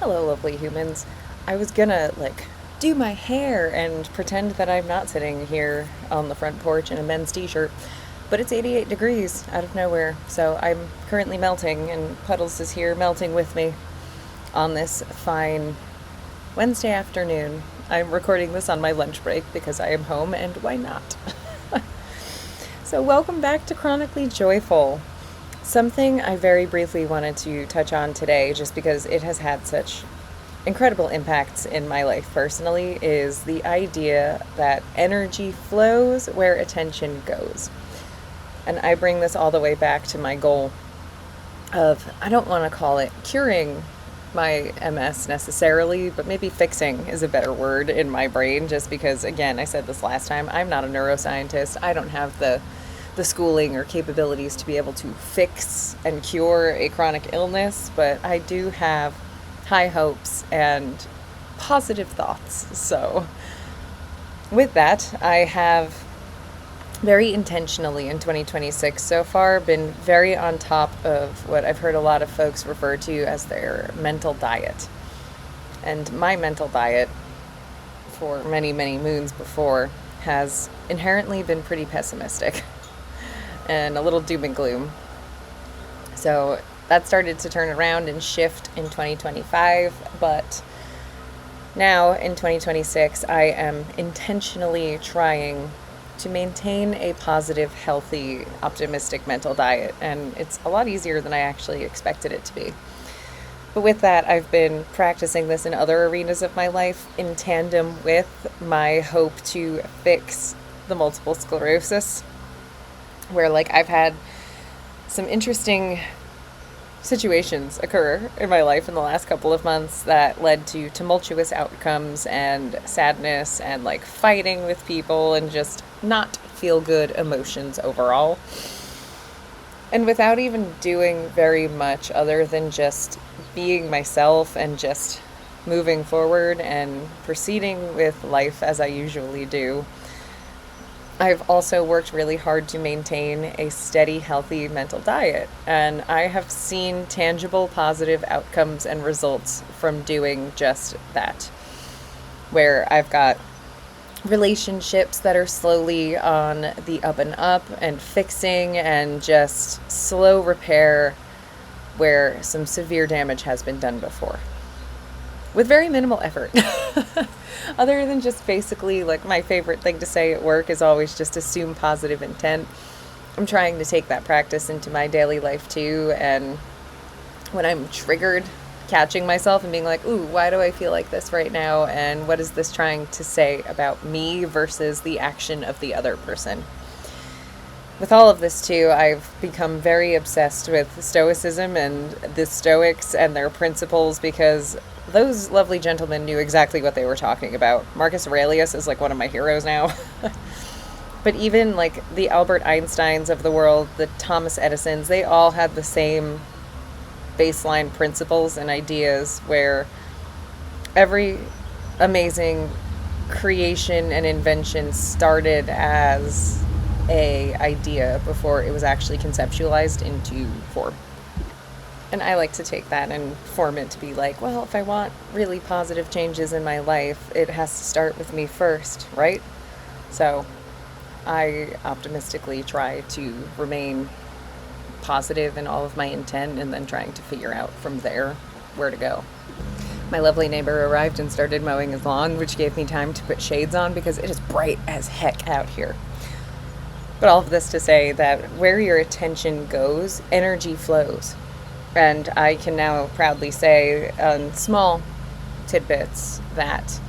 Hello, lovely humans. I was gonna, do my hair and pretend that I'm not sitting here on the front porch in a men's t shirt, but it's 88 degrees out of nowhere, so I'm currently melting, and Puddles is here melting with me on this fine Wednesday afternoon. I'm recording this on my lunch break because I am home, and why not? So, welcome back to Chronically Joyful. Something I very briefly wanted to touch on today, just because it has had such incredible impacts in my life personally, is the idea that energy flows where attention goes. And I bring this all the way back to my goal of, I don't want to call it curing my MS necessarily, but maybe fixing is a better word in my brain, just because, again, I said this last time, I'm not a neuroscientist. I don't have the schooling or capabilities to be able to fix and cure a chronic illness, but I do have high hopes and positive thoughts. So, with that, I have very intentionally in 2026 so far been very on top of what I've heard a lot of folks refer to as their mental diet. And my mental diet, for many, many moons before, has inherently been pretty pessimistic and a little doom and gloom. So that started to turn around and shift in 2025, but now in 2026, I am intentionally trying to maintain a positive, healthy, optimistic mental diet, and it's a lot easier than I actually expected it to be. But with that, I've been practicing this in other arenas of my life in tandem with my hope to fix the multiple sclerosis, where I've had some interesting situations occur in my life in the last couple of months that led to tumultuous outcomes and sadness and fighting with people and just not feel good emotions overall. And without even doing very much other than just being myself and just moving forward and proceeding with life as I usually do, I've also worked really hard to maintain a steady, healthy mental diet. And I have seen tangible, positive outcomes and results from doing just that. Where I've got relationships that are slowly on the up and up and fixing and just slow repair where some severe damage has been done before, with very minimal effort. Other than just basically, my favorite thing to say at work is always just assume positive intent. I'm trying to take that practice into my daily life too, and when I'm triggered, catching myself and being like, ooh, why do I feel like this right now, and what is this trying to say about me versus the action of the other person. With all of this too, I've become very obsessed with Stoicism and the Stoics and their principles, because those lovely gentlemen knew exactly what they were talking about. Marcus Aurelius is one of my heroes now. But even the Albert Einsteins of the world, the Thomas Edisons, they all had the same baseline principles and ideas, where every amazing creation and invention started as a idea before it was actually conceptualized into form. And I like to take that and form it to be well, if I want really positive changes in my life, it has to start with me first, right? So I optimistically try to remain positive in all of my intent, and then trying to figure out from there where to go. My lovely neighbor arrived and started mowing his lawn, which gave me time to put shades on because it is bright as heck out here. But all of this to say that where your attention goes, energy flows. And I can now proudly say on small tidbits that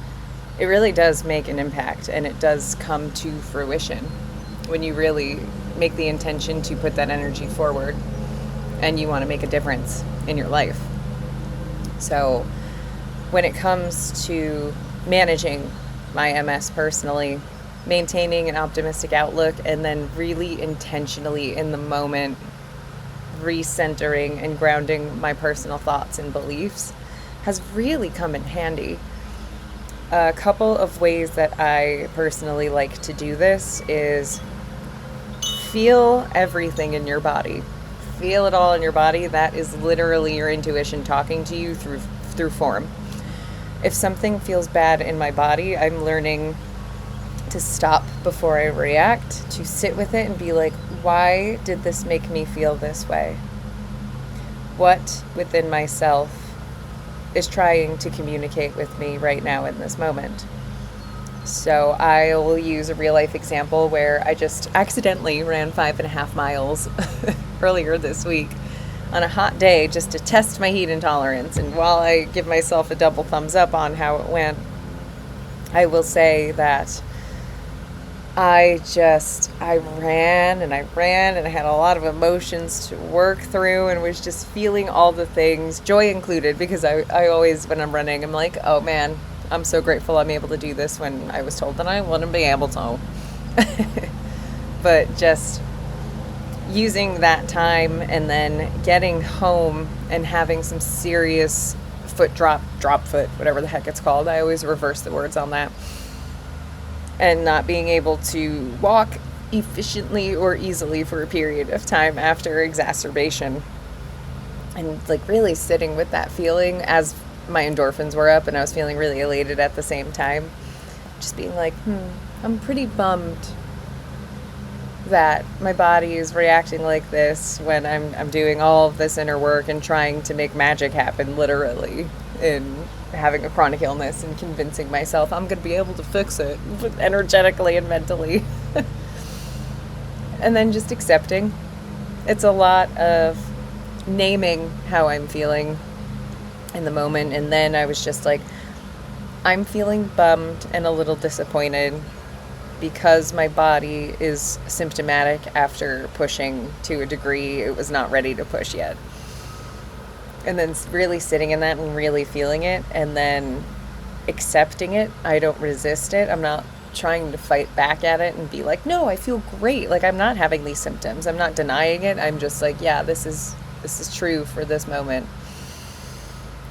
it really does make an impact, and it does come to fruition when you really make the intention to put that energy forward and you want to make a difference in your life. So when it comes to managing my MS personally, maintaining an optimistic outlook, and then really intentionally in the moment recentering and grounding my personal thoughts and beliefs has really come in handy. A couple of ways that I personally like to do this is feel everything in your body. Feel it all in your body. That is literally your intuition talking to you through through form. If something feels bad in my body, I'm learning to stop before I react, to sit with it and be like, why did this make me feel this way? What within myself is trying to communicate with me right now in this moment? So I will use a real life example where I just accidentally ran 5.5 miles earlier this week on a hot day just to test my heat intolerance. And while I give myself a double thumbs up on how it went, I will say that I ran and I had a lot of emotions to work through and was just feeling all the things, joy included, because I always, when I'm running, I'm like, oh man, I'm so grateful I'm able to do this when I was told that I wouldn't be able to. But just using that time and then getting home and having some serious drop foot, whatever the heck it's called. I always reverse the words on that. And not being able to walk efficiently or easily for a period of time after exacerbation. And like really sitting with that feeling as my endorphins were up and I was feeling really elated at the same time. Just being like, I'm pretty bummed that my body is reacting like this when I'm doing all of this inner work and trying to make magic happen, literally, in having a chronic illness and convincing myself I'm going to be able to fix it energetically and mentally. And then just accepting. It's a lot of naming how I'm feeling in the moment. And then I was just like, I'm feeling bummed and a little disappointed because my body is symptomatic after pushing to a degree it was not ready to push yet. And then really sitting in that and really feeling it and then accepting it. I don't resist it. I'm not trying to fight back at it and be like, no, I feel great. Like, I'm not having these symptoms. I'm not denying it. I'm just like, yeah, this is true for this moment.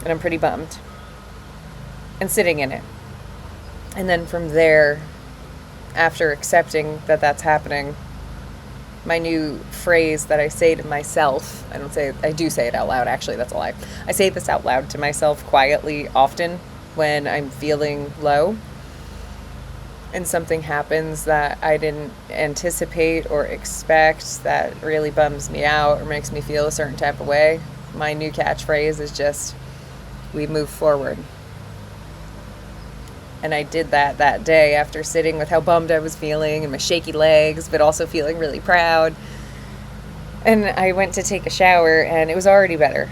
And I'm pretty bummed. And sitting in it. And then from there, after accepting that that's happening, my new phrase that I say to myself, I do say it out loud, actually, that's a lie. I say this out loud to myself quietly often when I'm feeling low and something happens that I didn't anticipate or expect that really bums me out or makes me feel a certain type of way. My new catchphrase is just, we move forward. And I did that day after sitting with how bummed I was feeling and my shaky legs, but also feeling really proud. And I went to take a shower and it was already better.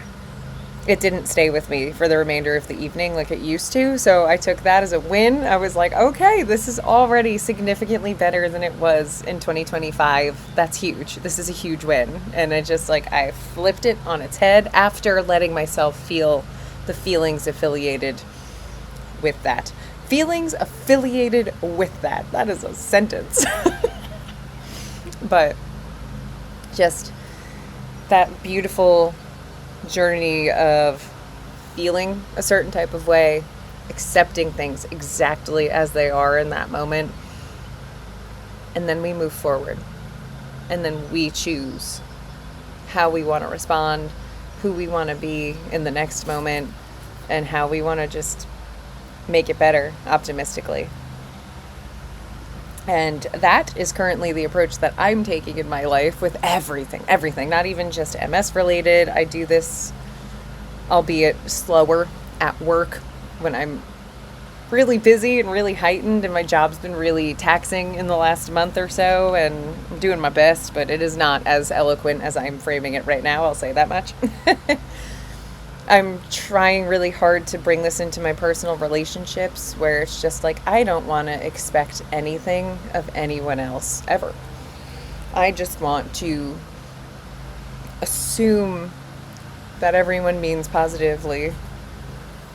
It didn't stay with me for the remainder of the evening like it used to. So I took that as a win. I was like, okay, this is already significantly better than it was in 2025. That's huge. This is a huge win. And I flipped it on its head after letting myself feel the feelings affiliated with that. Feelings affiliated with that. That is a sentence. But just that beautiful journey of feeling a certain type of way, accepting things exactly as they are in that moment, and then we move forward. And then we choose how we want to respond, who we want to be in the next moment, and how we want to just make it better optimistically. And that is currently the approach that I'm taking in my life with everything, not even just MS related. I do this, albeit slower, at work when I'm really busy and really heightened, and my job's been really taxing in the last month or so, and I'm doing my best, but it is not as eloquent as I'm framing it right now, I'll say that much. I'm trying really hard to bring this into my personal relationships where it's just like, I don't want to expect anything of anyone else ever. I just want to assume that everyone means positively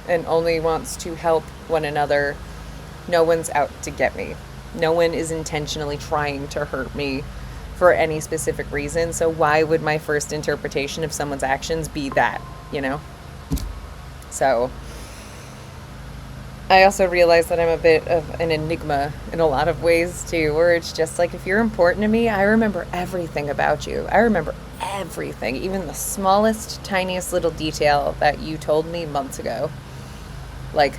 and only wants to help one another. No one's out to get me. No one is intentionally trying to hurt me for any specific reason. So why would my first interpretation of someone's actions be that, you know? So I also realize that I'm a bit of an enigma in a lot of ways too, where it's just like, if you're important to me, I remember everything about you. I remember everything, even the smallest, tiniest little detail that you told me months ago. Like,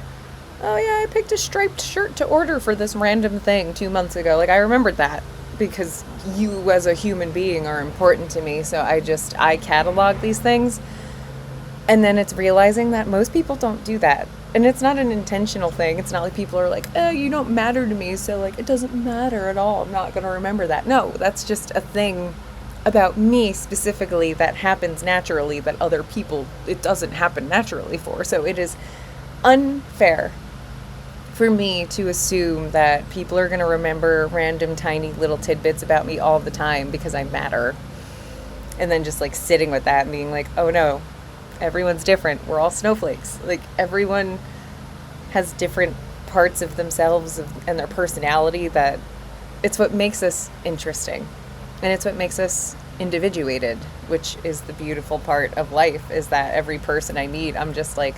oh yeah, I picked a striped shirt to order for this random thing 2 months ago. Like, I remembered that because you as a human being are important to me. So I catalog these things. And then it's realizing that most people don't do that. And it's not an intentional thing. It's not like people are like, oh, you don't matter to me, so like it doesn't matter at all. I'm not going to remember that. No, that's just a thing about me specifically that happens naturally that other people, it doesn't happen naturally for. So it is unfair for me to assume that people are going to remember random tiny little tidbits about me all the time because I matter. And then just like sitting with that and being like, oh no, everyone's different. We're all snowflakes. Like everyone has different parts of themselves and their personality that it's what makes us interesting. And it's what makes us individuated, which is the beautiful part of life, is that every person I meet, I'm just like,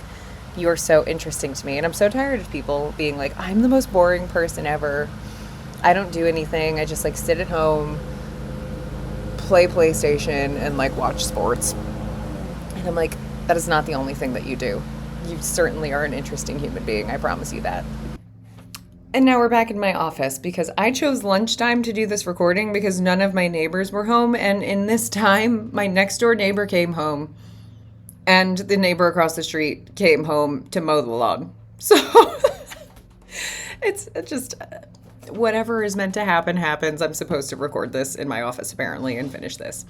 you're so interesting to me. And I'm so tired of people being like, I'm the most boring person ever. I don't do anything. I just like sit at home, play PlayStation, and like watch sports. And I'm like, that is not the only thing that you do. You certainly are an interesting human being. I promise you that. And now we're back in my office because I chose lunchtime to do this recording because none of my neighbors were home. And in this time, my next door neighbor came home and the neighbor across the street came home to mow the lawn. So it's just whatever is meant to happen happens. I'm supposed to record this in my office apparently and finish this.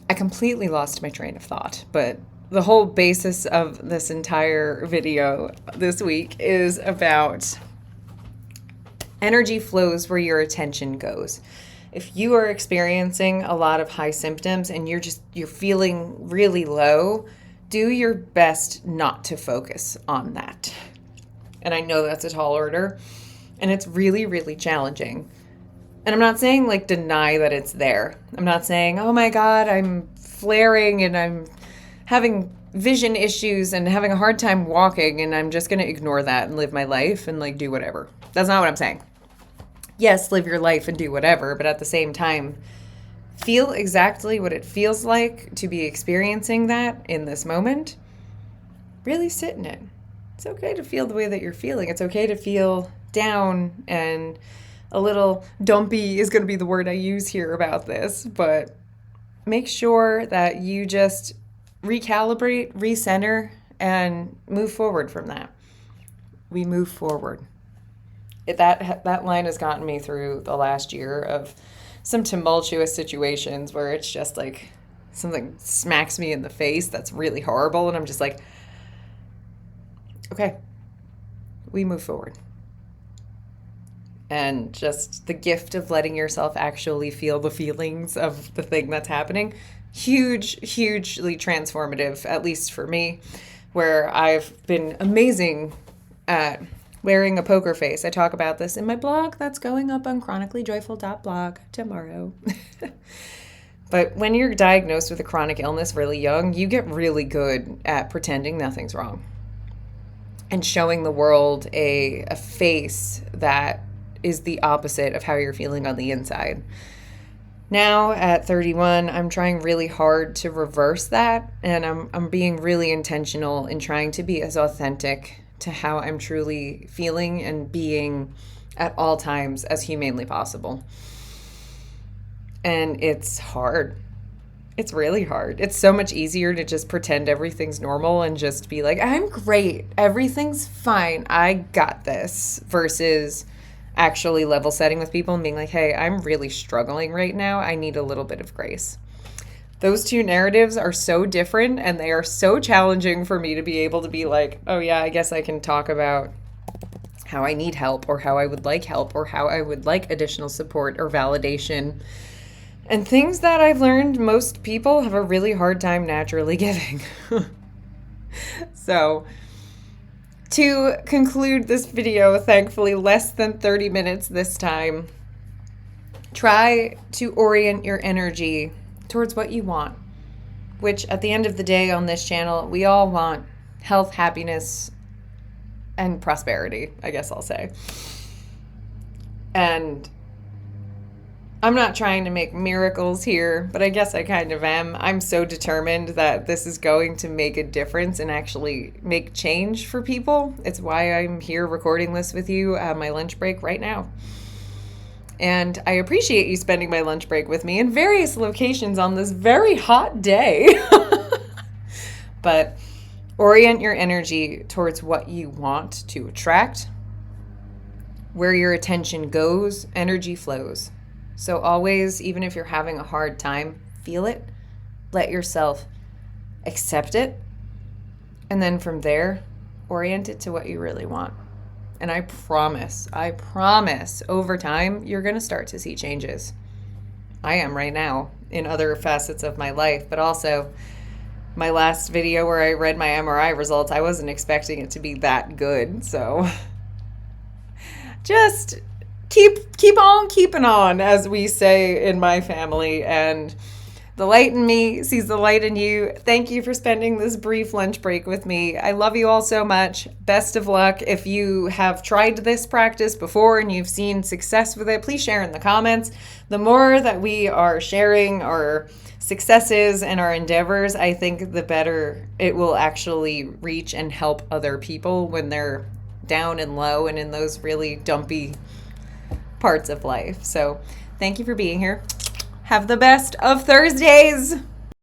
I completely lost my train of thought, but the whole basis of this entire video this week is about energy flows where your attention goes. If you are experiencing a lot of high symptoms and you're feeling really low, do your best not to focus on that. And I know that's a tall order, and it's really, really challenging. And I'm not saying like deny that it's there. I'm not saying, oh my God, I'm flaring and I'm having vision issues and having a hard time walking and I'm just going to ignore that and live my life and like do whatever. That's not what I'm saying. Yes, live your life and do whatever, but at the same time, feel exactly what it feels like to be experiencing that in this moment. Really sit in it. It's okay to feel the way that you're feeling. It's okay to feel down and a little dumpy is going to be the word I use here about this, but make sure that you just recalibrate, recenter, and move forward from that. We move forward. That line has gotten me through the last year of some tumultuous situations where it's just like something smacks me in the face that's really horrible, and I'm just like, okay, we move forward. And just the gift of letting yourself actually feel the feelings of the thing that's happening, hugely transformative, at least for me, where I've been amazing at wearing a poker face. I talk about this in my blog that's going up on chronicallyjoyful.blog tomorrow. But when you're diagnosed with a chronic illness really young, you get really good at pretending nothing's wrong and showing the world a face that is the opposite of how you're feeling on the inside. Now at 31, I'm trying really hard to reverse that, and I'm being really intentional in trying to be as authentic to how I'm truly feeling and being at all times as humanely possible. And it's hard. It's really hard. It's so much easier to just pretend everything's normal and just be like, I'm great. Everything's fine. I got this. Versus actually level setting with people and being like, hey, I'm really struggling right now. I need a little bit of grace. Those two narratives are so different and they are so challenging for me to be able to be like, oh yeah, I guess I can talk about how I need help or how I would like help or how I would like additional support or validation. And things that I've learned most people have a really hard time naturally giving. So to conclude this video, thankfully less than 30 minutes this time, try to orient your energy towards what you want, which at the end of the day on this channel, we all want health, happiness, and prosperity, I guess I'll say. And I'm not trying to make miracles here, but I guess I kind of am. I'm so determined that this is going to make a difference and actually make change for people. It's why I'm here recording this with you at my lunch break right now. And I appreciate you spending my lunch break with me in various locations on this very hot day. But orient your energy towards what you want to attract. Where your attention goes, energy flows. So always, even if you're having a hard time, feel it, let yourself accept it, and then from there, orient it to what you really want. And I promise, over time, you're going to start to see changes. I am right now in other facets of my life, but also my last video where I read my MRI results, I wasn't expecting it to be that good. So just keep on keeping on, as we say in my family, and the light in me sees the light in you. Thank you for spending this brief lunch break with me. I love you all so much. Best of luck. If you have tried this practice before and you've seen success with it, please share in the comments. The more that we are sharing our successes and our endeavors, I think the better it will actually reach and help other people when they're down and low and in those really dumpy parts of life. So thank you for being here. Have the best of Thursdays.